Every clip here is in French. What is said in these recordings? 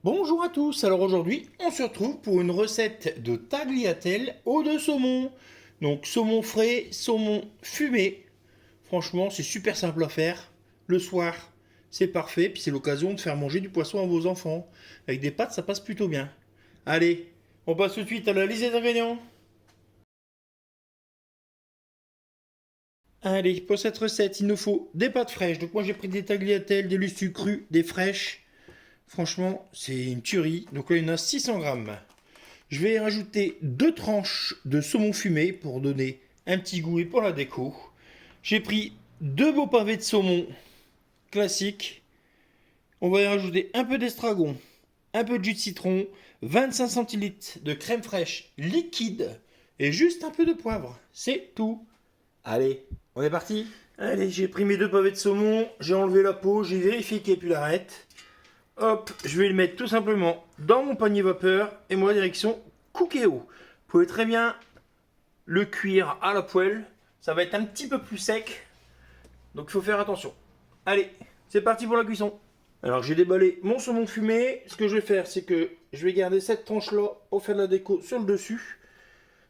Bonjour à tous, alors aujourd'hui on se retrouve pour une recette de tagliatelle eau de saumon. Donc saumon frais, saumon fumé. Franchement c'est super simple à faire. Le soir c'est parfait, puis c'est l'occasion de faire manger du poisson à vos enfants. Avec des pâtes ça passe plutôt bien. Allez, on passe tout de suite à la liste des ingrédients. Allez, pour cette recette il nous faut des pâtes fraîches. Donc moi j'ai pris des tagliatelles, des lustus crus, des fraîches. Franchement c'est une tuerie. Donc là il y en a 600 grammes. Je vais rajouter 2 tranches de saumon fumé pour donner un petit goût et pour la déco. J'ai pris 2 beaux pavés de saumon classiques. On va y rajouter un peu d'estragon, un peu de jus de citron, 25 centilitres de crème fraîche liquide et juste un peu de poivre. C'est tout. Allez, on est parti. Allez, j'ai pris mes 2 pavés de saumon, j'ai enlevé la peau, j'ai vérifié qu'il n'y ait plus l'arête. Hop, je vais le mettre tout simplement dans mon panier vapeur et moi direction Cookéo. Vous pouvez très bien le cuire à la poêle, ça va être un petit peu plus sec, donc il faut faire attention. Allez, c'est parti pour la cuisson. Alors j'ai déballé mon saumon fumé, ce que je vais faire c'est que je vais garder cette tranche là pour faire de la déco sur le dessus.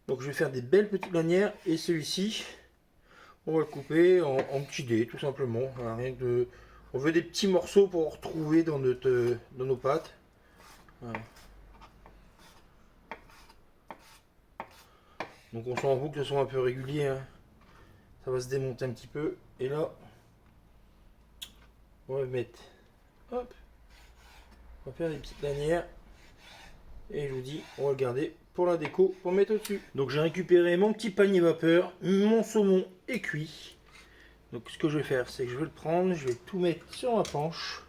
Donc je vais faire des belles petites lanières et celui-ci, on va le couper en petits dés tout simplement. Voilà, rien de... On veut des petits morceaux pour retrouver dans nos pâtes. Voilà. Donc on s'en fout que ce soit un peu régulier. Hein. Ça va se démonter un petit peu. Et là, on va mettre. Hop. On va faire des petites lanières. Et je vous dis, on va le garder pour la déco, pour mettre au-dessus. Donc j'ai récupéré mon petit panier vapeur. Mon saumon est cuit. Donc ce que je vais faire, c'est que je vais le prendre, je vais tout mettre sur ma planche.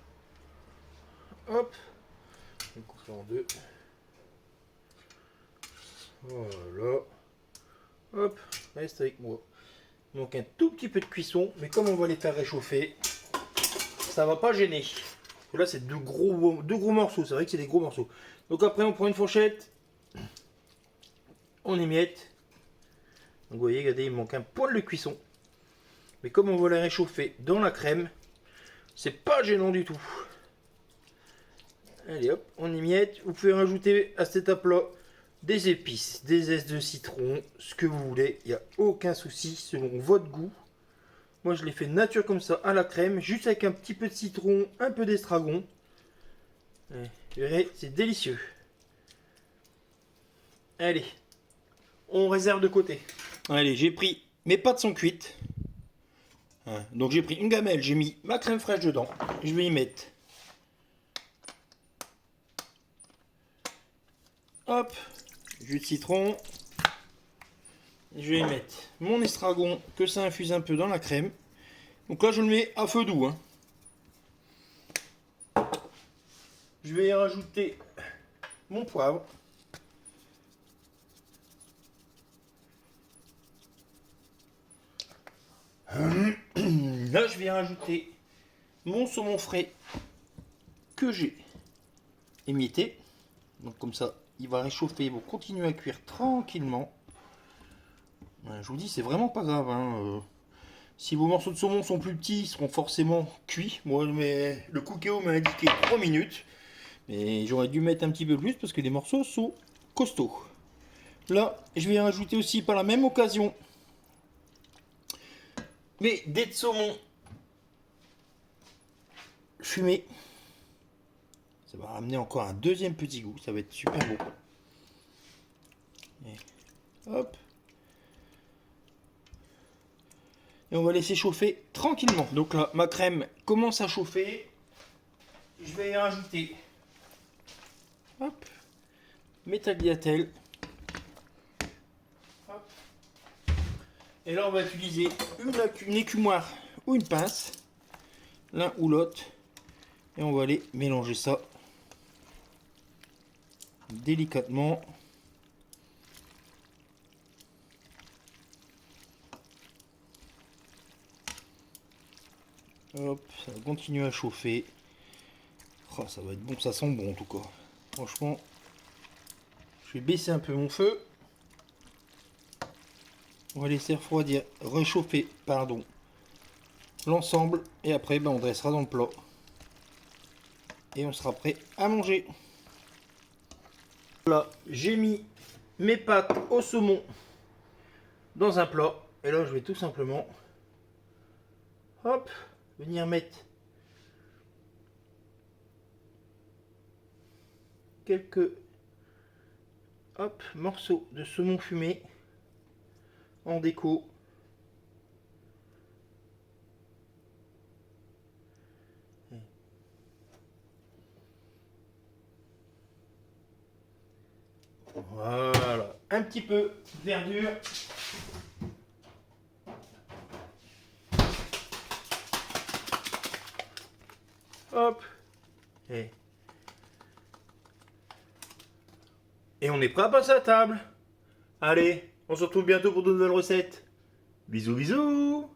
Hop. Je vais couper en deux. Voilà. Hop, reste avec moi. Donc un tout petit peu de cuisson, mais comme on va les faire réchauffer, ça va pas gêner. Là c'est deux gros morceaux, c'est vrai que c'est des gros morceaux. Donc après on prend une fourchette, on émiette. Donc vous voyez, regardez, il manque un poil de cuisson. Mais comme on va les réchauffer dans la crème, c'est pas gênant du tout. Allez hop, on émiette. Vous pouvez rajouter à cette étape-là des épices, des zestes de citron, ce que vous voulez, il n'y a aucun souci selon votre goût. Moi je l'ai fait nature comme ça à la crème, juste avec un petit peu de citron, un peu d'estragon. Vous verrez, c'est délicieux. Allez, on réserve de côté. Allez, j'ai pris, mes pâtes sont cuites. Donc j'ai pris une gamelle, j'ai mis ma crème fraîche dedans. Je vais y mettre. Hop, jus de citron. Je vais y mettre mon estragon, que ça infuse un peu dans la crème. Donc là je le mets à feu doux. Je vais y rajouter mon poivre. Là je vais y rajouter mon saumon frais que j'ai émietté. Donc comme ça il va réchauffer, il va continuer à cuire tranquillement. Je vous dis c'est vraiment pas grave. Si vos morceaux de saumon sont plus petits, ils seront forcément cuits. Moi le Cookéo m'a indiqué 3 minutes. Mais j'aurais dû mettre un petit peu plus parce que les morceaux sont costauds. Là, je vais rajouter aussi par la même occasion mes dés de saumon fumés. Ça va ramener encore un deuxième petit goût. Ça va être super beau. Et hop. Et on va laisser chauffer tranquillement. Donc là, ma crème commence à chauffer. Je vais y rajouter hop, mes tagliatelles. Hop. Et là, on va utiliser une écumoire ou une pince, l'un ou l'autre. Et on va aller mélanger ça délicatement. Hop, ça va continuer à chauffer. Oh, ça va être bon, ça sent bon en tout cas. Franchement, je vais baisser un peu mon feu. On va laisser refroidir, réchauffer, pardon, l'ensemble. Et après, on dressera dans le plat. Et on sera prêt à manger. Voilà, j'ai mis mes pâtes au saumon dans un plat. Et là, je vais tout simplement, hop, venir mettre quelques morceaux de saumon fumé en déco. Voilà, un petit peu de verdure. Hop. Et on est prêt à passer à table. Allez, on se retrouve bientôt pour de nouvelles recettes. Bisous bisous.